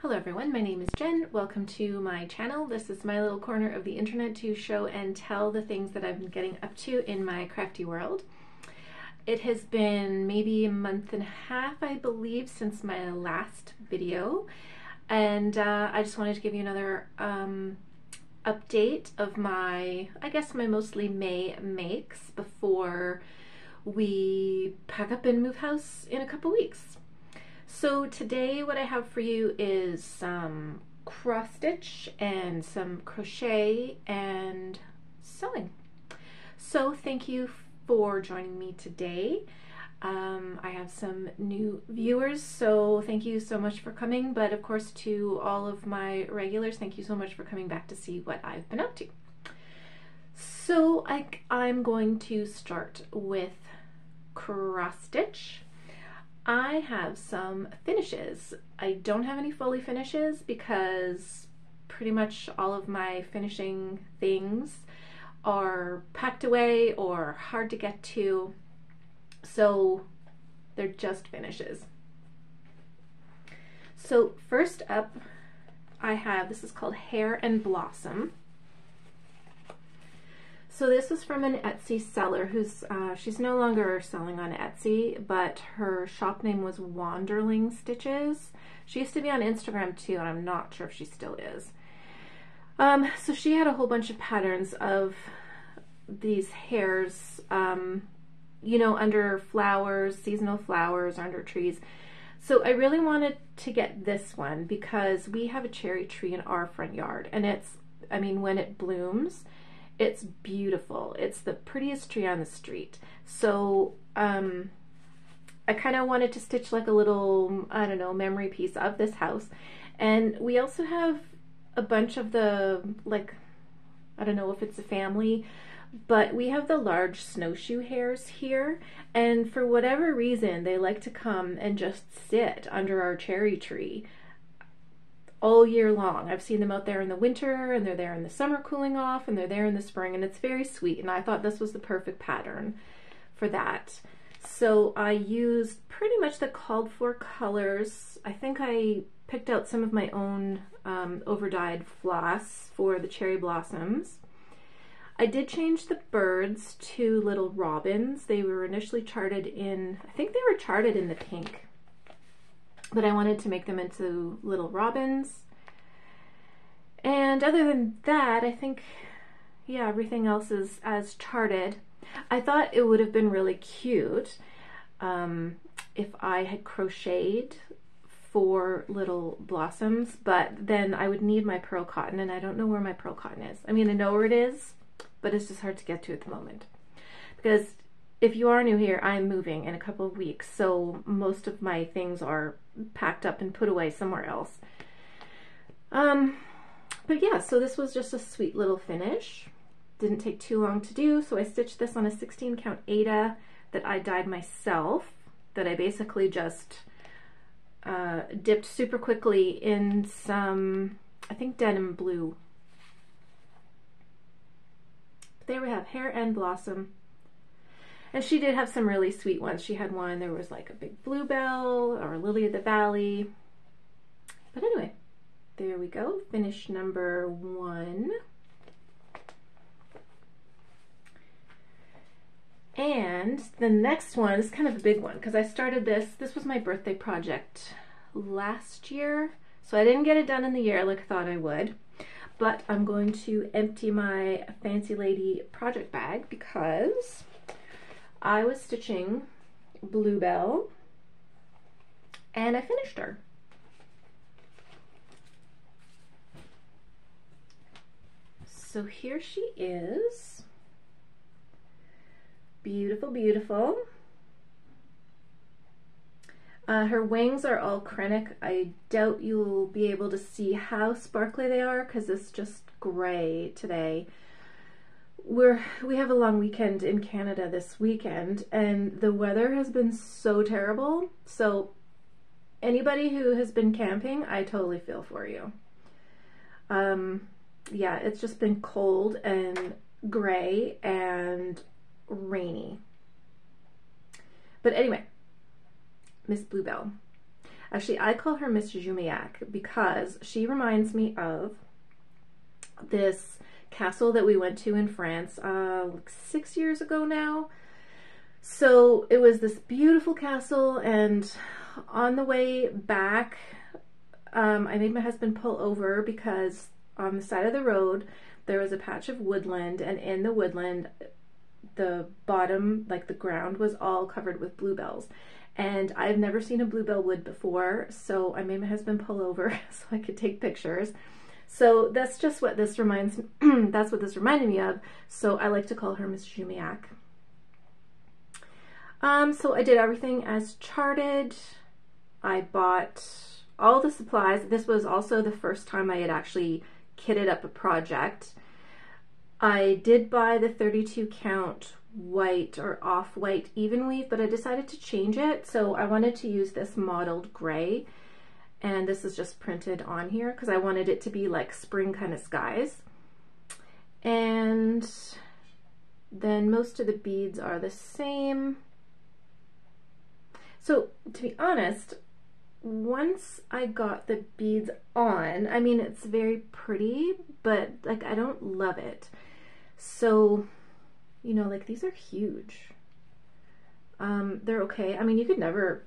Hello everyone, my name is Jen. Welcome to my channel. This is my little corner of the internet to show and tell the things that I've been getting up to in my crafty world. It has been maybe a month and a half, I believe, since my last video, and I just wanted to give you another update of my, I guess my mostly May makes before we pack up and move house in a couple weeks. So today what I have for you is some cross stitch and some crochet and sewing. So thank you for joining me today. I have some new viewers, so thank you so much for coming, but of course to all of my regulars, thank you so much for coming back to see what I've been up to. So I'm going to start with cross stitch. I have some finishes. I don't have any fully finishes because pretty much all of my finishing things are packed away or hard to get to, so they're just finishes. So first up I have, this is called Hair and Blossom. So this is from an Etsy seller who's, she's no longer selling on Etsy, but her shop name was Wanderling Stitches. She used to be on Instagram too, and I'm not sure if she still is. So she had a whole bunch of patterns of these hairs, you know, under flowers, seasonal flowers, or under trees. So I really wanted to get this one because we have a cherry tree in our front yard, and it's, I mean, when it blooms, it's beautiful. It's the prettiest tree on the street. So I kind of wanted to stitch like a little, I don't know, memory piece of this house. And we also have a bunch of the, like, I don't know if it's a family, but we have the large snowshoe hares here. And for whatever reason, they like to come and just sit under our cherry tree all year long. I've seen them out there in the winter, and they're there in the summer cooling off, and they're there in the spring, and it's very sweet, and I thought this was the perfect pattern for that. So I used pretty much the called for colors. I think I picked out some of my own over-dyed floss for the cherry blossoms. I did change the birds to little robins. They were initially charted in, I think they were charted in the pink, but I wanted to make them into little robins. And other than that, I think, yeah, everything else is as charted. I thought it would have been really cute if I had crocheted 4 little blossoms, but then I would need my pearl cotton, and I don't know where my pearl cotton is. I mean, I know where it is, but it's just hard to get to at the moment. Because if you are new here, I'm moving in a couple of weeks, so most of my things are packed up and put away somewhere else. But yeah, so this was just a sweet little finish. Didn't take too long to do, so I stitched this on a 16 count Aida that I dyed myself, that I basically just dipped super quickly in some, I think, denim blue. There we have Hair and Blossom. And she did have some really sweet ones. She had one, there was like a big bluebell or lily of the valley. But anyway, there we go. Finish number 1. And the next one is kind of a big one because I started this. This was my birthday project last year. So I didn't get it done in the year like I thought I would. But I'm going to empty my Fancy Lady project bag because I was stitching Bluebell and I finished her. So here she is. Beautiful, beautiful. Her wings are all Krennic. I doubt you'll be able to see how sparkly they are because it's just gray today. We have a long weekend in Canada this weekend, and the weather has been so terrible. So anybody who has been camping, I totally feel for you. Yeah, it's just been cold and gray and rainy. But anyway, Miss Bluebell. Actually, I call her Miss Jumiak because she reminds me of this castle that we went to in France like 6 years ago now. So it was this beautiful castle, and on the way back, I made my husband pull over because on the side of the road there was a patch of woodland, and in the woodland the bottom, like the ground, was all covered with bluebells. And I've never seen a bluebell wood before, so I made my husband pull over so I could take pictures. So that's just what this that's what this reminded me of. So I like to call her Miss Jumiak. So I did everything as charted. I bought all the supplies. This was also the first time I had actually kitted up a project. I did buy the 32 count white or off-white even weave, but I decided to change it. So I wanted to use this mottled gray, and this is just printed on here because I wanted it to be like spring kind of skies. And then most of the beads are the same. So to be honest, once I got the beads on, I mean, it's very pretty, but like I don't love it. So, you know, like these are huge. They're okay. I mean, you could never,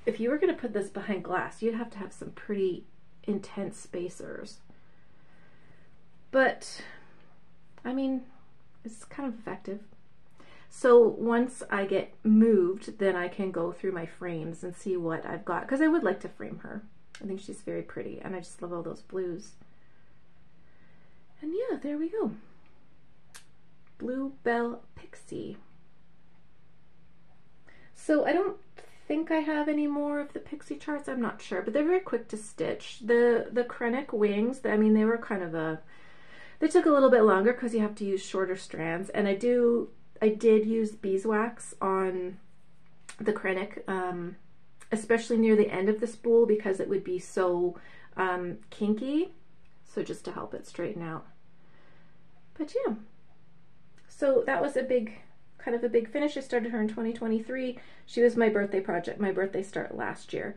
if you were going to put this behind glass, you'd have to have some pretty intense spacers. But, I mean, it's kind of effective. So once I get moved, then I can go through my frames and see what I've got, because I would like to frame her. I think she's very pretty, and I just love all those blues. And yeah, there we go. Bluebell Pixie. So I don't think I have any more of the pixie charts. I'm not sure, but they're very quick to stitch. The Krennic wings, I mean, they were kind of they took a little bit longer because you have to use shorter strands, and I did use beeswax on the Krennic, especially near the end of the spool because it would be so kinky, so just to help it straighten out. But yeah, so that was kind of a big finish. I started her in 2023. She was my birthday project, my birthday start last year.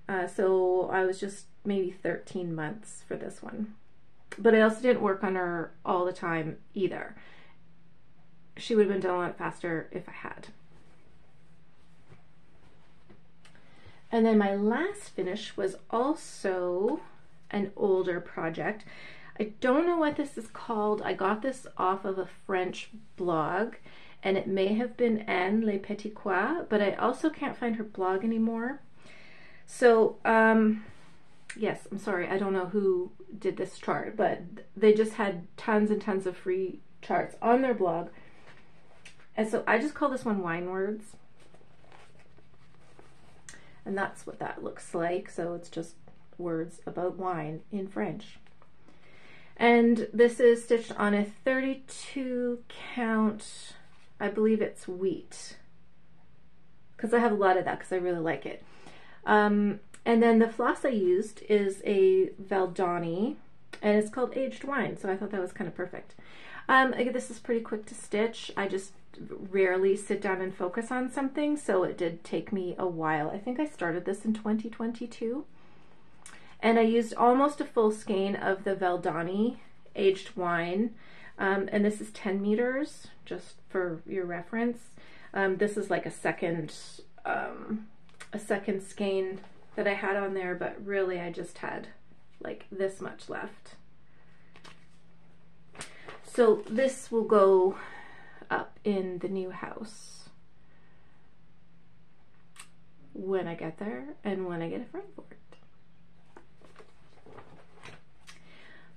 So I was just maybe 13 months for this one. But I also didn't work on her all the time either. She would have been done a lot faster if I had. And then my last finish was also an older project. I don't know what this is called. I got this off of a French blog, and it may have been Anne Les Petits Coins, but I also can't find her blog anymore. So, yes, I'm sorry, I don't know who did this chart, but they just had tons and tons of free charts on their blog. And so I just call this one Wine Words. And that's what that looks like. So it's just words about wine in French. And this is stitched on a 32 count, I believe it's wheat, because I have a lot of that because I really like it. And then the floss I used is a Valdani, and it's called Aged Wine, so I thought that was kind of perfect. Again, this is pretty quick to stitch. I just rarely sit down and focus on something, so it did take me a while. I think I started this in 2022. And I used almost a full skein of the Valdani Aged Wine, and this is 10 meters, just for your reference. This is like a second skein that I had on there, but really I just had like this much left. So this will go up in the new house when I get there and when I get a frame for it.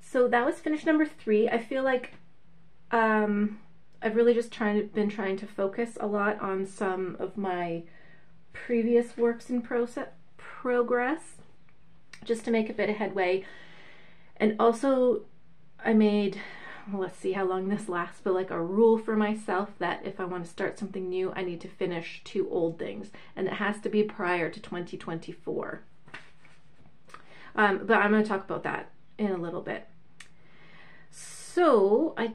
So that was finish number 3. I feel like I've really just been trying to focus a lot on some of my previous works in progress, just to make a bit of headway. And also I made, well, let's see how long this lasts, but like a rule for myself that if I want to start something new, I need to finish 2 old things, and it has to be prior to 2024. But I'm going to talk about that in a little bit. So I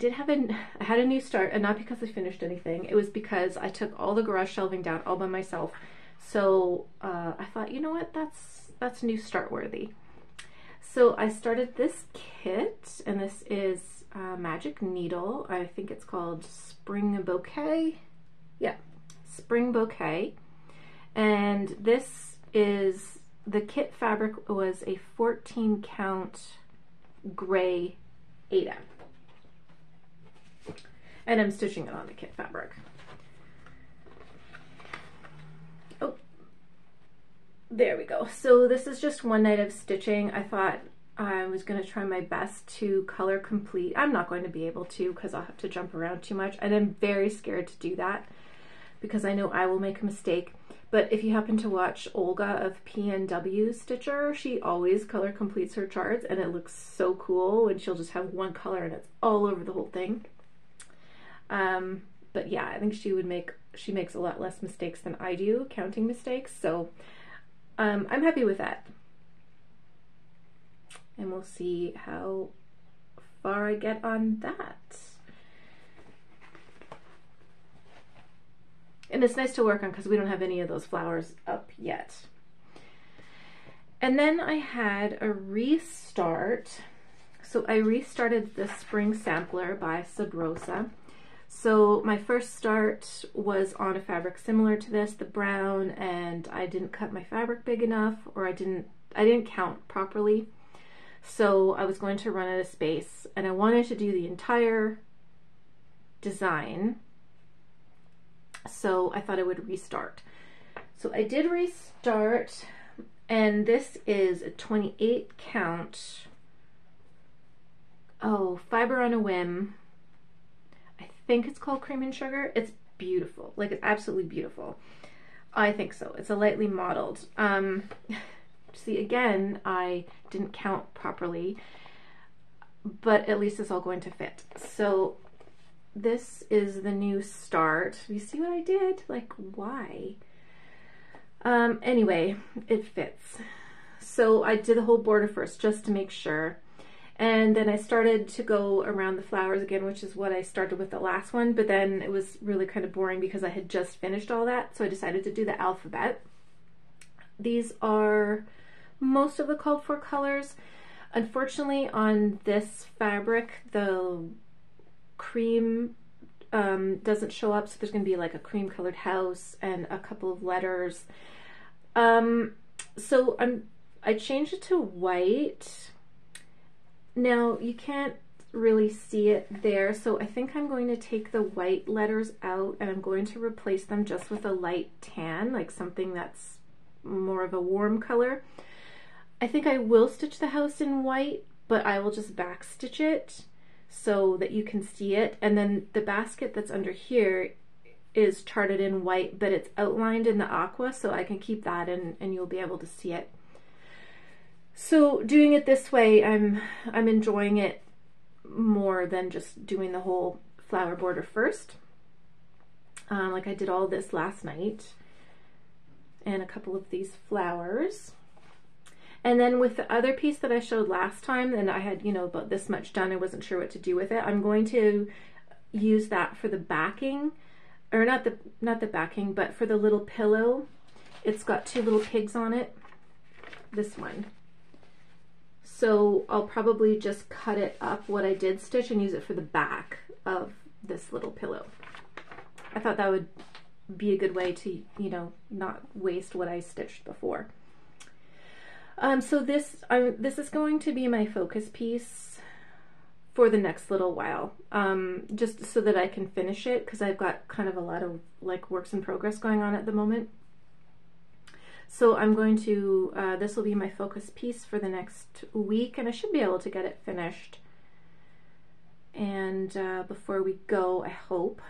had a new start, and not because I finished anything. It was because I took all the garage shelving down all by myself. So I thought, you know what, that's that's new start worthy. So I started this kit, and this is Magic Needle. I think it's called Spring Bouquet. Yeah, Spring Bouquet. And this is, the kit fabric was a 14 count gray Aida. And I'm stitching it on the kit fabric. Oh, there we go. So this is just one night of stitching. I thought I was going to try my best to color complete. I'm not going to be able to because I'll have to jump around too much, and I'm very scared to do that because I know I will make a mistake. But if you happen to watch Olga of PNW Stitcher, she always color completes her charts, and it looks so cool, and she'll just have one color and it's all over the whole thing. But yeah, I think she makes a lot less mistakes than I do, counting mistakes, so I'm happy with that. And we'll see how far I get on that. And it's nice to work on because we don't have any of those flowers up yet. And then I had a restart. So I restarted the Spring Sampler by Sub Rosa. So my first start was on a fabric similar to this, the brown, and I didn't cut my fabric big enough, or I didn't count properly. So I was going to run out of space, and I wanted to do the entire design. So I thought I would restart. So I did restart, and this is a 28 count, Fiber on a Whim. I think it's called Cream and Sugar. It's beautiful. Like, it's absolutely beautiful. I think so. It's a lightly modeled. See, again, I didn't count properly, but at least it's all going to fit. So this is the new start. You see what I did? Like, why? Anyway, it fits. So I did the whole border first just to make sure. And then I started to go around the flowers again, which is what I started with the last one, but then it was really kind of boring because I had just finished all that, so I decided to do the alphabet. These are most of the called for colors. Unfortunately, on this fabric, the cream doesn't show up, so there's going to be like a cream colored house and a couple of letters. So I changed it to white. Now you can't really see it there, so I think I'm going to take the white letters out and I'm going to replace them just with a light tan, like something that's more of a warm color. I think I will stitch the house in white, but I will just back stitch it so that you can see it. And then the basket that's under here is charted in white, but it's outlined in the aqua, so I can keep that in and you'll be able to see it. So doing it this way, I'm enjoying it more than just doing the whole flower border first. Like I did all this last night, and a couple of these flowers. And then with the other piece that I showed last time, and I had, about this much done, I wasn't sure what to do with it. I'm going to use that for the backing, or not the backing, but for the little pillow. It's got two little pigs on it, this one. So I'll probably just cut it up, what I did stitch, and use it for the back of this little pillow. I thought that would be a good way to, not waste what I stitched before. So this is going to be my focus piece for the next little while, just so that I can finish it, because I've got kind of a lot of like works in progress going on at the moment. So I'm going to, this will be my focus piece for the next week, and I should be able to get it finished. And before we go, I hope.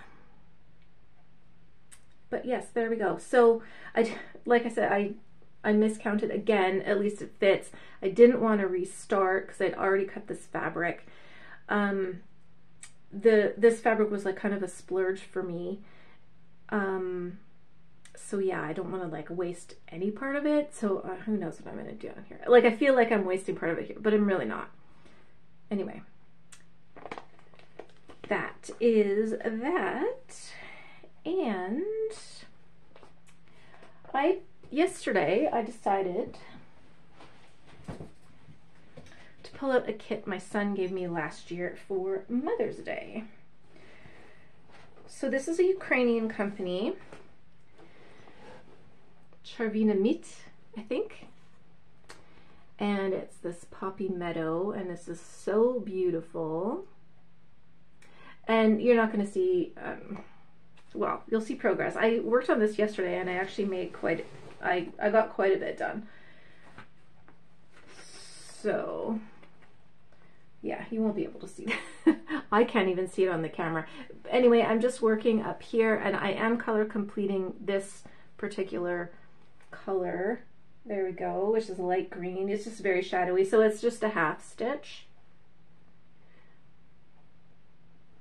But yes, there we go. So like I said, I miscounted again, at least it fits. I didn't want to restart because I'd already cut this fabric. This fabric was like kind of a splurge for me. So yeah, I don't want to like waste any part of it. So who knows what I'm going to do on here. Like, I feel like I'm wasting part of it here, but I'm really not. Anyway, that is that. And yesterday I decided pull out a kit my son gave me last year for Mother's Day. So this is a Ukrainian company, Charvina Mit, I think. And it's this poppy meadow, and this is so beautiful. And you're not going to see, well, you'll see progress. I worked on this yesterday, and I actually made I got quite a bit done. So, yeah, you won't be able to see that. I can't even see it on the camera. Anyway, I'm just working up here, and I am color completing this particular color. There we go, which is light green. It's just very shadowy, so it's just a half stitch.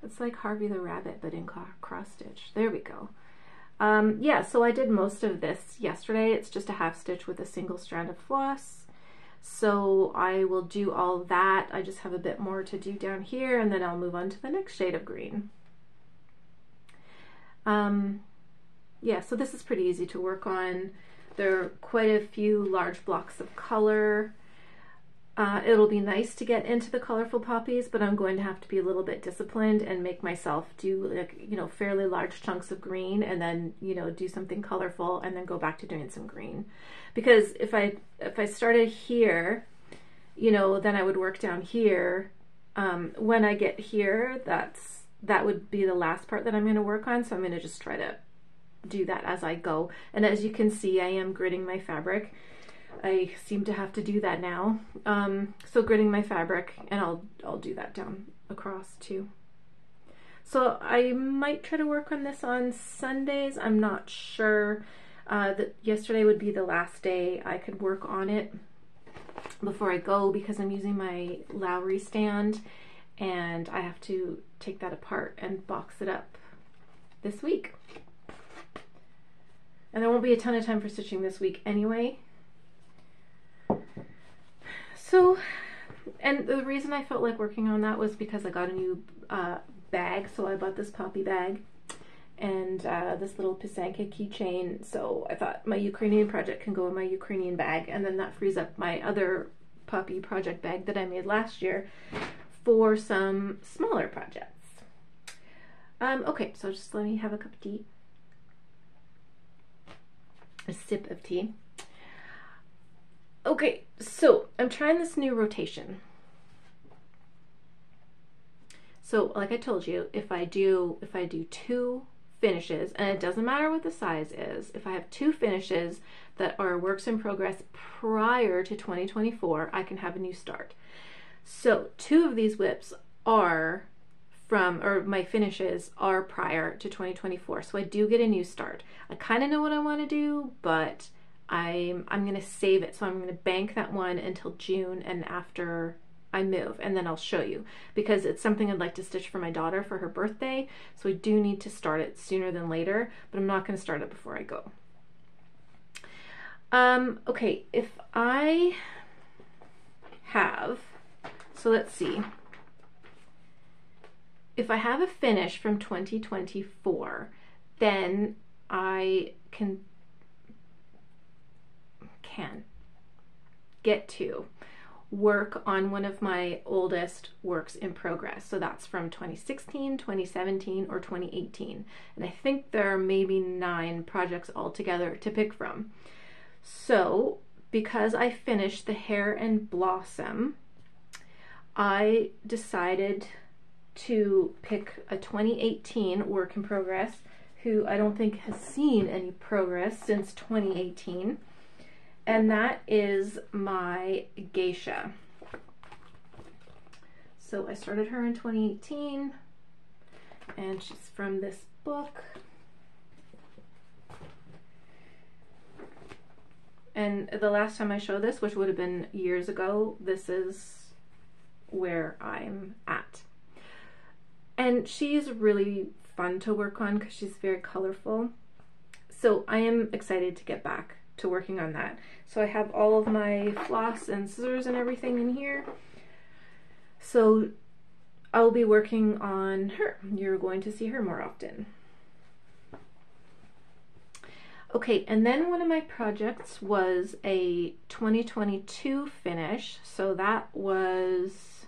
It's like Harvey the Rabbit, but in cross stitch. There we go. Yeah, so I did most of this yesterday. It's just a half stitch with a single strand of floss. So I will do all that. I just have a bit more to do down here, and then I'll move on to the next shade of green. Yeah, so this is pretty easy to work on. There are quite a few large blocks of color. It'll be nice to get into the colorful poppies, but I'm going to have to be a little bit disciplined and make myself do, like, you know, fairly large chunks of green, and then, you know, do something colorful and then go back to doing some green. Because if I started here, you know, then I would work down here. When I get here, that would be the last part that I'm going to work on, so I'm going to just try to do that as I go. And as you can see, I am gridding my fabric. I seem to have to do that now. So gridding my fabric, and I'll do that down across too. So I might try to work on this on Sundays. I'm not sure. That yesterday would be the last day I could work on it before I go, because I'm using my Lowry stand, and I have to take that apart and box it up this week. And there won't be a ton of time for stitching this week anyway. So, and the reason I felt like working on that was because I got a new bag. So I bought this poppy bag and this little Pisanka keychain. So I thought my Ukrainian project can go in my Ukrainian bag, and then that frees up my other poppy project bag that I made last year for some smaller projects. Okay, so just let me have a cup of tea. A sip of tea. Okay, so I'm trying this new rotation. So like I told you, if I do 2 finishes, and it doesn't matter what the size is, if I have 2 finishes that are works in progress prior to 2024, I can have a new start. So 2 of these whips are my finishes are prior to 2024, so I do get a new start. I kind of know what I want to do, but I'm going to save it. So I'm going to bank that one until June and after I move, and then I'll show you, because it's something I'd like to stitch for my daughter for her birthday. So I do need to start it sooner than later, but I'm not going to start it before I go. Okay, if I have, so let's see. If I have a finish from 2024, then I can get to work on one of my oldest works in progress. So that's from 2016, 2017, or 2018. And I think there are maybe 9 projects altogether to pick from. So because I finished the Hair and Blossom, I decided to pick a 2018 work in progress, who I don't think has seen any progress since 2018. And that is my Geisha. So I started her in 2018, and she's from this book. And the last time I showed this, which would have been years ago, this is where I'm at. And she's really fun to work on because she's very colorful. So I am excited to get back to working on that. So I have all of my floss and scissors and everything in here. So I'll be working on her. You're going to see her more often. Okay, and then one of my projects was a 2022 finish. So that was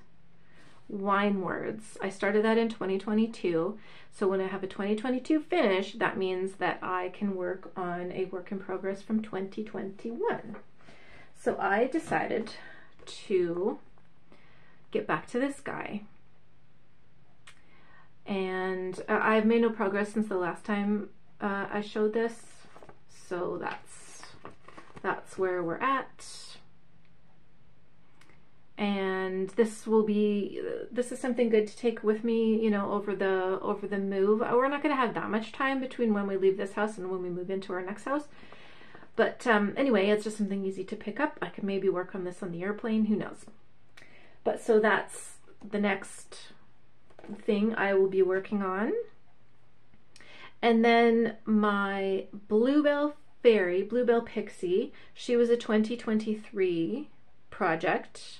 Wine Words. I started that in 2022. So when I have a 2022 finish, that means that I can work on a work in progress from 2021. So I decided to get back to this guy. And I've made no progress since the last time I showed this. So that's where we're at. And this is something good to take with me, you know, over the move. We're not going to have that much time between when we leave this house and when we move into our next house. But anyway, it's just something easy to pick up. I could maybe work on this on the airplane, who knows. But so that's the next thing I will be working on. And then my Bluebell Pixie, she was a 2023 project.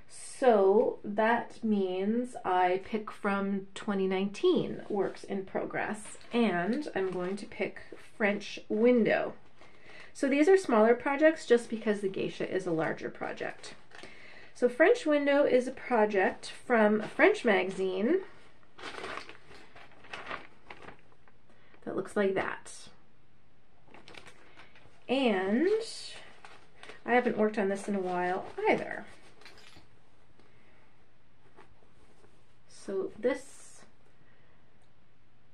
So that means I pick from 2019 works in progress, and I'm going to pick French Window. So these are smaller projects just because the geisha is a larger project. So French Window is a project from French magazine that looks like that. And I haven't worked on this in a while either. So this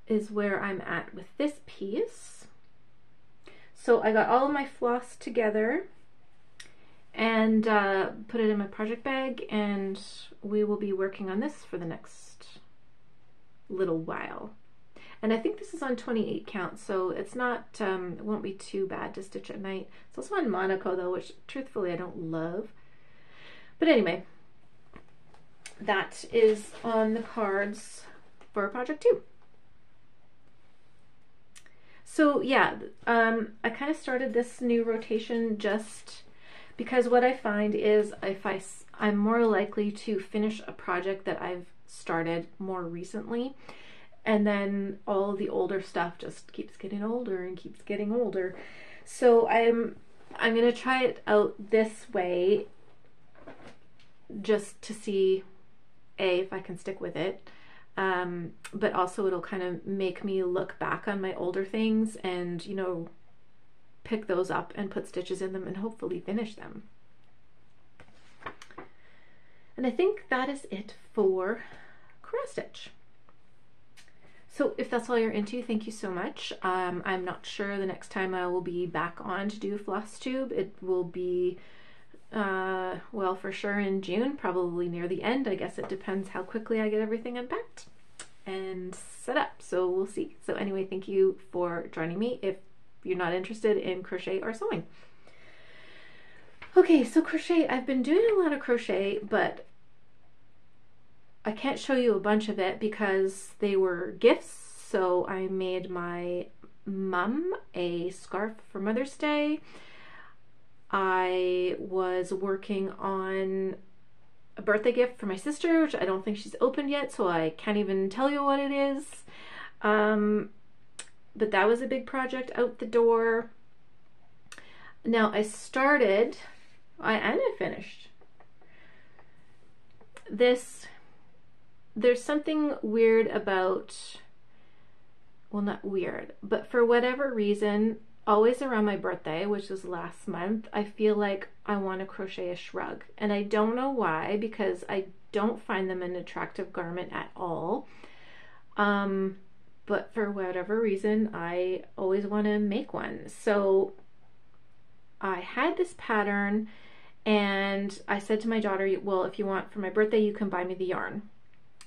is where I'm at with this piece. So I got all of my floss together and put it in my project bag, and we will be working on this for the next little while. And I think this is on 28 count, so it's not, it won't be too bad to stitch at night. It's also on Monaco though, which truthfully I don't love. But anyway, that is on the cards for project 2. So yeah, I kind of started this new rotation just because what I find is if I'm more likely to finish a project that I've started more recently, and then all the older stuff just keeps getting older and keeps getting older. So I'm gonna try it out this way just to see if I can stick with it. But also it'll kind of make me look back on my older things and, you know, pick those up and put stitches in them and hopefully finish them. And I think that is it for cross stitch. So if that's all you're into, thank you so much. I'm not sure the next time I will be back on to do Flosstube. It will be, well, for sure in June, probably near the end. I guess it depends how quickly I get everything unpacked and set up. So we'll see. So anyway, thank you for joining me if you're not interested in crochet or sewing. Okay, so crochet, I've been doing a lot of crochet, but I can't show you a bunch of it because they were gifts. So I made my mom a scarf for Mother's Day. I was working on a birthday gift for my sister, which I don't think she's opened yet, so I can't even tell you what it is. But that was a big project out the door. Now I started, and I finished this. There's something weird about, well, not weird, but for whatever reason, always around my birthday, which was last month, I feel like I want to crochet a shrug. And I don't know why, because I don't find them an attractive garment at all. But for whatever reason, I always want to make one. So I had this pattern and I said to my daughter, well, if you want for my birthday, you can buy me the yarn.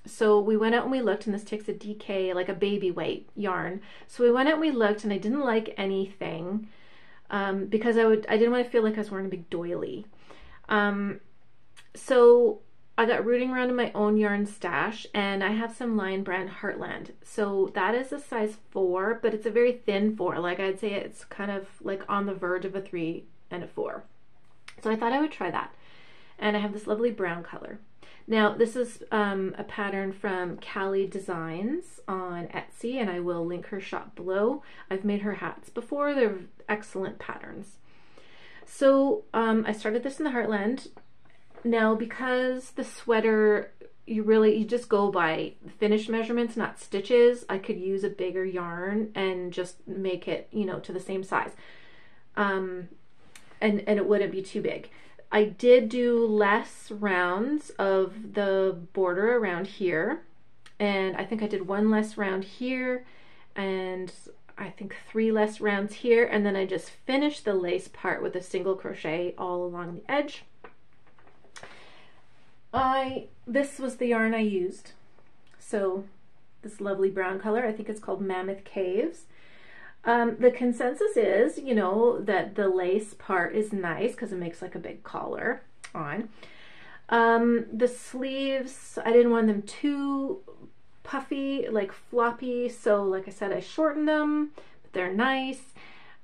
So we went out and we looked, and this takes a DK, like a baby weight yarn. So we went out and we looked, and I didn't like anything because I didn't want to feel like I was wearing a big doily. So I got rooting around in my own yarn stash, and I have some Lion Brand Heartland. So that is a size 4, but it's a very thin 4. Like I'd say it's kind of like on the verge of a 3 and a 4. So I thought I would try that. and I have this lovely brown color. Now this is a pattern from Callie Designs on Etsy, and I will link her shop below. I've made her hats before. They're excellent patterns. So I started this in the Heartland. Now because the sweater, you just go by finished measurements, not stitches, I could use a bigger yarn and just make it, you know, to the same size. And it wouldn't be too big. I did do less rounds of the border around here, and I think I did 1 less round here, and I think 3 less rounds here, and then I just finished the lace part with a single crochet all along the edge. This was the yarn I used, so this lovely brown color, I think it's called Mammoth Caves. The consensus is, you know, that the lace part is nice because it makes like a big collar on. The sleeves, I didn't want them too puffy, like floppy, so like I said, I shortened them, but they're nice.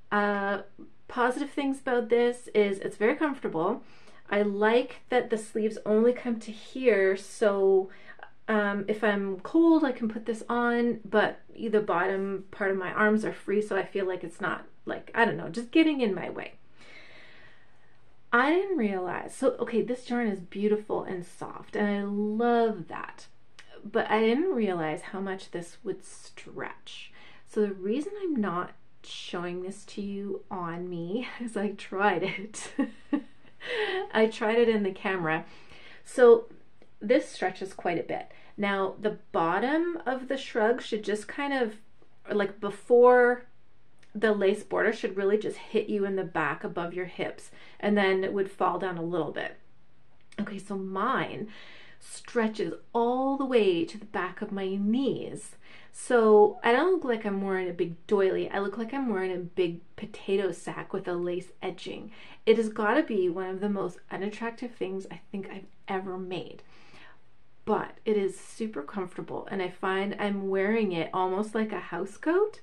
Positive things about this is it's very comfortable. I like that the sleeves only come to here, so if I'm cold, I can put this on, but the bottom part of my arms are free, so I feel like it's not, like, I don't know, just getting in my way. I didn't realize, so okay, this yarn is beautiful and soft, and I love that, but I didn't realize how much this would stretch. So the reason I'm not showing this to you on me is I tried it. I tried it in the camera. So this stretches quite a bit. Now the bottom of the shrug should just kind of, like before the lace border, should really just hit you in the back above your hips, and then it would fall down a little bit. Okay, so mine stretches all the way to the back of my knees. So I don't look like I'm wearing a big doily. I look like I'm wearing a big potato sack with a lace edging. It has got to be one of the most unattractive things I think I've ever made. But it is super comfortable, and I find I'm wearing it almost like a house coat.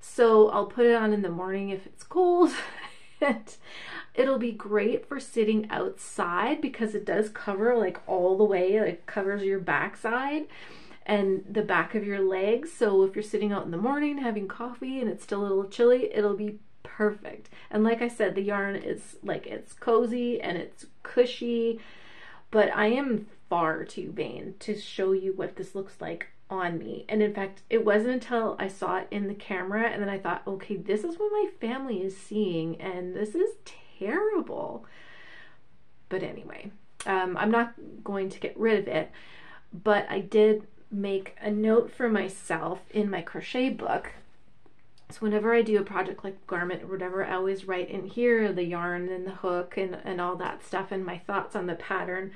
So I'll put it on in the morning if it's cold. And it'll be great for sitting outside because it does cover like all the way, like covers your backside and the back of your legs. So if you're sitting out in the morning having coffee and it's still a little chilly, it'll be perfect. And like I said, the yarn is like, it's cozy and it's cushy, but I am far too vain to show you what this looks like on me. And in fact, it wasn't until I saw it in the camera and then I thought, okay, this is what my family is seeing and this is terrible. But anyway, I'm not going to get rid of it, but I did make a note for myself in my crochet book. So whenever I do a project like garment or whatever, I always write in here the yarn and the hook and all that stuff and my thoughts on the pattern.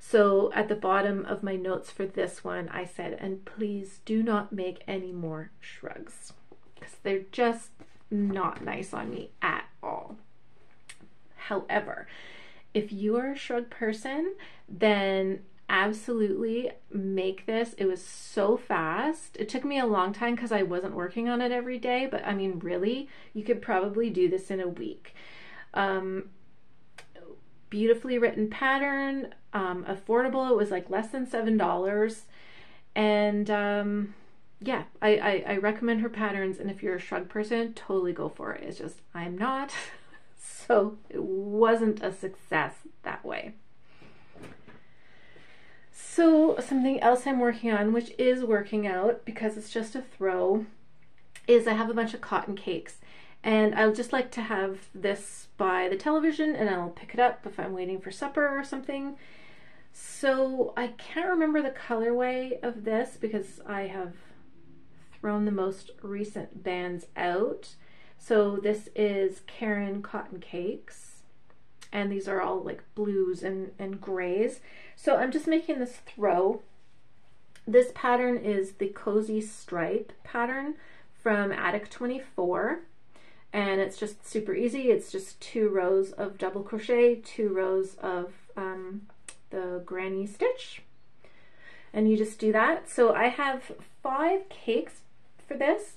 So at the bottom of my notes for this one, I said, and please do not make any more shrugs because they're just not nice on me at all. However, if you are a shrug person, then absolutely make this. It was so fast. It took me a long time because I wasn't working on it every day, but I mean, really, you could probably do this in a week. Beautifully written pattern, affordable. It was like less than $7, and yeah, I recommend her patterns, and if you're a shrug person, totally go for it. It's just I'm not, so it wasn't a success that way. So something else I'm working on, which is working out because it's just a throw, is I have a bunch of cotton cakes. And I just like to have this by the television and I'll pick it up if I'm waiting for supper or something. So I can't remember the colorway of this because I have thrown the most recent bands out. So this is Karen Cotton Cakes. And these are all like blues and grays. So I'm just making this throw. This pattern is the Cozy Stripe pattern from Attic 24. And it's just super easy. It's just 2 rows of double crochet, 2 rows of the granny stitch. And you just do that. So I have 5 cakes for this.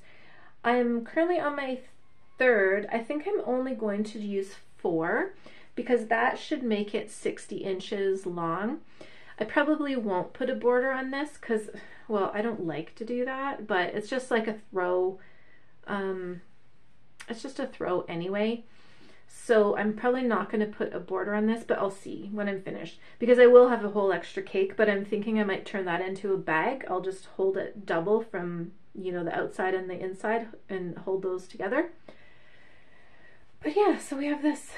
I'm currently on my 3rd. I think I'm only going to use 4 because that should make it 60 inches long. I probably won't put a border on this because, well, I don't like to do that, but it's just like a throw. It's just a throw anyway. So I'm probably not going to put a border on this, but I'll see when I'm finished, because I will have a whole extra cake, but I'm thinking I might turn that into a bag. I'll just hold it double from, you know, the outside and the inside and hold those together. But yeah, so we have this.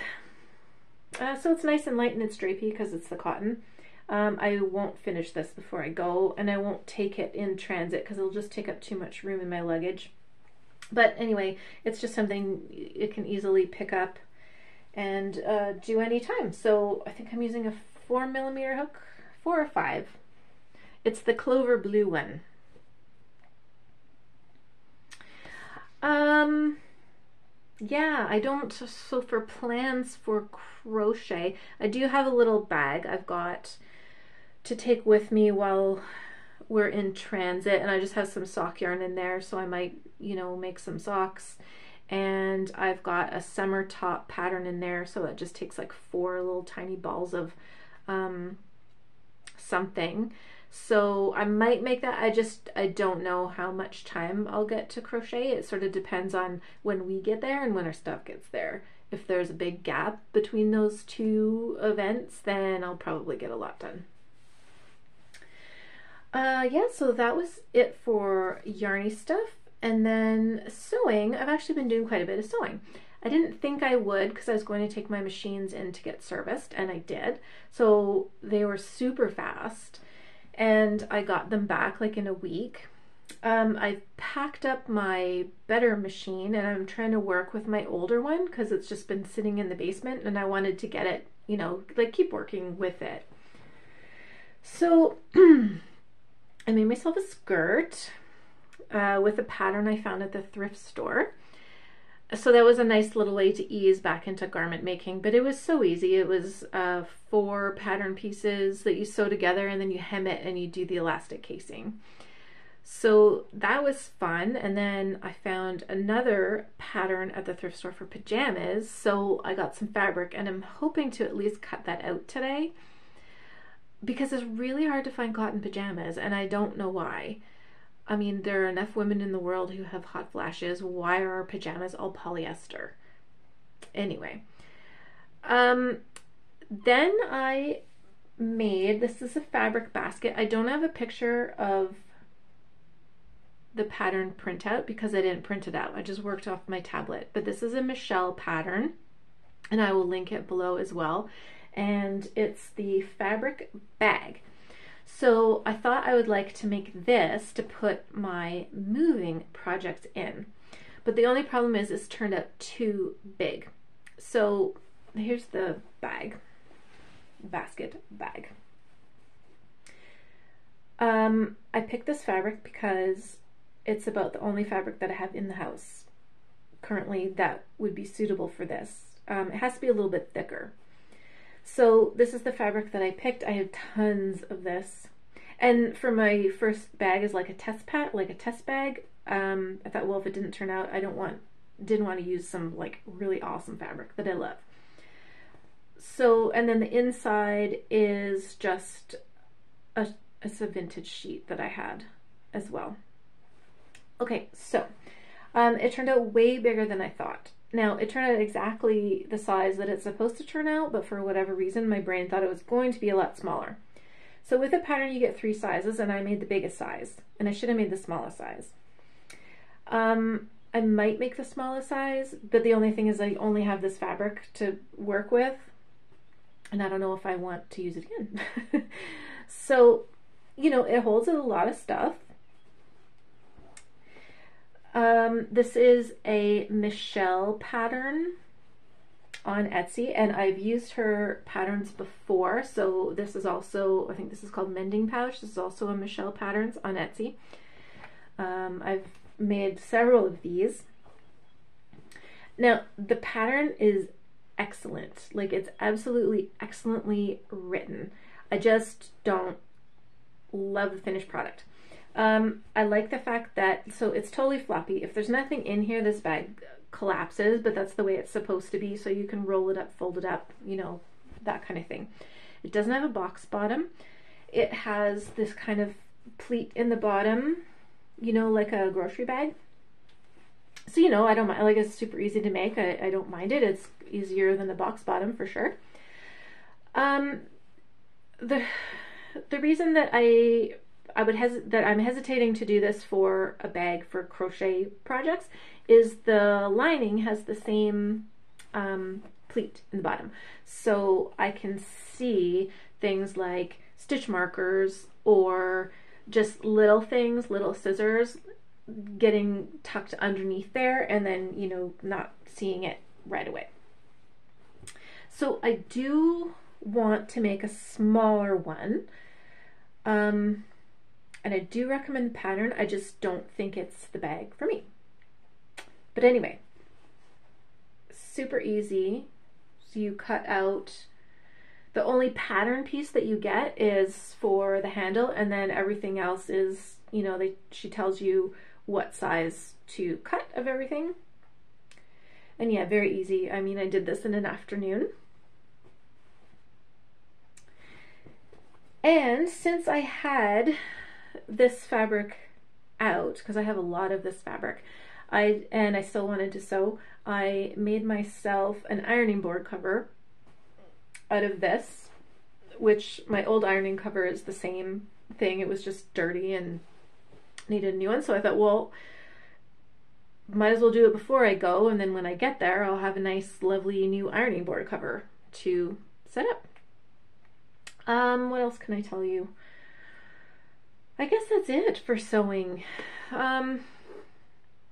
So it's nice and light and it's drapey because it's the cotton. I won't finish this before I go, and I won't take it in transit because it'll just take up too much room in my luggage. But anyway, it's just something it can easily pick up and do anytime. So I think I'm using a 4mm hook, 4 or 5. It's the Clover Blue one. Yeah, I don't, so for plans for crochet, I do have a little bag I've got to take with me while we're in transit, and I just have some sock yarn in there, so I might, you know, make some socks. And I've got a summer top pattern in there, so it just takes like 4 little tiny balls of something. So I might make that. I don't know how much time I'll get to crochet. It sort of depends on when we get there and when our stuff gets there. If there's a big gap between those two events, then I'll probably get a lot done. Yeah, so that was it for yarny stuff. And then sewing, I've actually been doing quite a bit of sewing. I didn't think I would because I was going to take my machines in to get serviced, and I did. So they were super fast, and I got them back like in a week. I packed up my better machine, and I'm trying to work with my older one because it's just been sitting in the basement, and I wanted to get it, you know, like keep working with it. So I made myself a skirt with a pattern I found at the thrift store. So that was a nice little way to ease back into garment making, but it was so easy. It was 4 pattern pieces that you sew together, and then you hem it and you do the elastic casing. So that was fun. And then I found another pattern at the thrift store for pajamas. So I got some fabric, and I'm hoping to at least cut that out today, because it's really hard to find cotton pajamas, and I don't know why. I mean, there are enough women in the world who have hot flashes. Why are our pajamas all polyester? Anyway, then I made, this is a fabric basket. I don't have a picture of the pattern printout because I didn't print it out. I just worked off my tablet. But this is a Michelle pattern, and I will link it below as well. And it's the fabric bag. So I thought I would like to make this to put my moving projects in. But the only problem is it's turned out too big. So here's the bag, basket bag. I picked this fabric because it's about the only fabric that I have in the house currently that would be suitable for this. It has to be a little bit thicker. So this is the fabric that I picked. I have tons of this. And for my first bag is like a test bag. I thought, well, if it didn't turn out, didn't want to use some like really awesome fabric that I love. So, and then the inside is just it's a vintage sheet that I had as well. Okay, so it turned out way bigger than I thought. Now, it turned out exactly the size that it's supposed to turn out, but for whatever reason, my brain thought it was going to be a lot smaller. So with a pattern, you get 3 sizes, and I made the biggest size, and I should have made the smallest size. I might make the smallest size, but the only thing is I only have this fabric to work with, and I don't know if I want to use it again. So, you know, it holds a lot of stuff. This is a Michelle pattern on Etsy, and I've used her patterns before. So this is also, I think this is called Mending Pouch. This is also a Michelle patterns on Etsy. I've made several of these. Now, the pattern is excellent. Like, it's absolutely excellently written. I just don't love the finished product. I like the fact that, so it's totally floppy. If there's nothing in here, this bag collapses, but that's the way it's supposed to be. So you can roll it up, fold it up, you know, that kind of thing. It doesn't have a box bottom. It has this kind of pleat in the bottom, you know, like a grocery bag. So, you know, I don't mind, like, it's super easy to make. I don't mind it. It's easier than the box bottom for sure. The reason that I'm hesitating to do this for a bag for crochet projects is the lining has the same pleat in the bottom. So I can see things like stitch markers or just little things, little scissors getting tucked underneath there and then, you know, not seeing it right away. So I do want to make a smaller one. And I do recommend the pattern. I just don't think it's the bag for me. But anyway, super easy. So you cut out, the only pattern piece that you get is for the handle, and then everything else is, you know, she tells you what size to cut of everything. And yeah, very easy. I mean, I did this in an afternoon. And since I had this fabric out, because I have a lot of this fabric, and I still wanted to sew, I made myself an ironing board cover out of this, which my old ironing cover is the same thing. It was just dirty and needed a new one. So I thought, well, might as well do it before I go, and then when I get there, I'll have a nice, lovely new ironing board cover to set up. What else can I tell you? I guess that's it for sewing.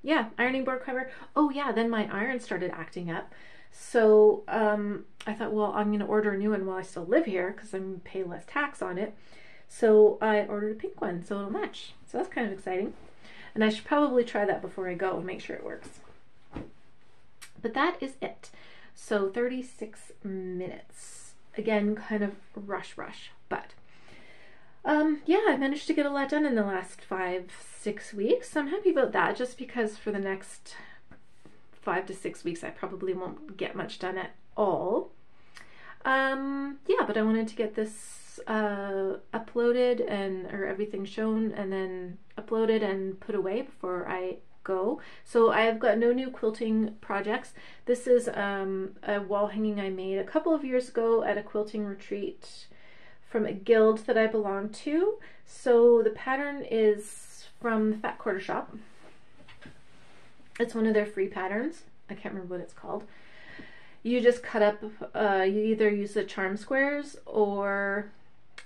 Yeah, ironing board cover. Oh yeah, then my iron started acting up. So I thought, well, I'm going to order a new one while I still live here because I'm going to pay less tax on it. So I ordered a pink one so it'll match. So that's kind of exciting. And I should probably try that before I go and make sure it works. But that is it. So 36 minutes. Again, kind of rush, but yeah, I managed to get a lot done in the last 5-6 weeks. So I'm happy about that, just because for the next 5 to 6 weeks I probably won't get much done at all. Yeah, but I wanted to get this uploaded or everything shown and then uploaded and put away before I go. So I've got no new quilting projects. This is a wall hanging I made a couple of years ago at a quilting retreat from a guild that I belong to. So the pattern is from the Fat Quarter Shop. It's one of their free patterns. I can't remember what it's called. You just cut up, you either use the charm squares or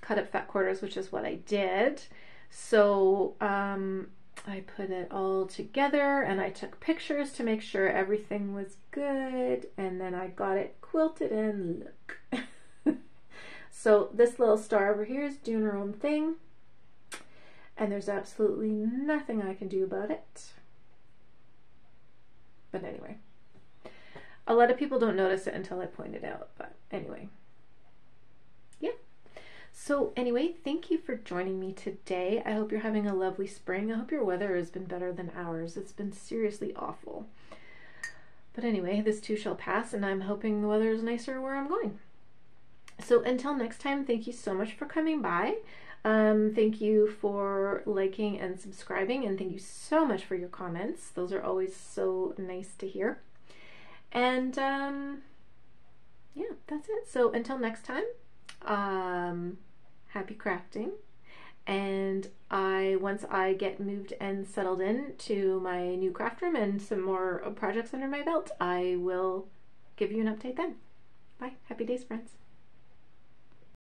cut up fat quarters, which is what I did. So I put it all together and I took pictures to make sure everything was good, and then I got it quilted and look. So this little star over here is doing her own thing, and there's absolutely nothing I can do about it. But anyway, a lot of people don't notice it until I point it out, but anyway. Yeah. So anyway, thank you for joining me today. I hope you're having a lovely spring. I hope your weather has been better than ours. It's been seriously awful. But anyway, this too shall pass, and I'm hoping the weather is nicer where I'm going. So until next time, thank you so much for coming by. Thank you for liking and subscribing, and thank you so much for your comments. Those are always so nice to hear. And yeah, that's it. So until next time, happy crafting. And once I get moved and settled in to my new craft room and some more projects under my belt, I will give you an update then. Bye. Happy days, friends.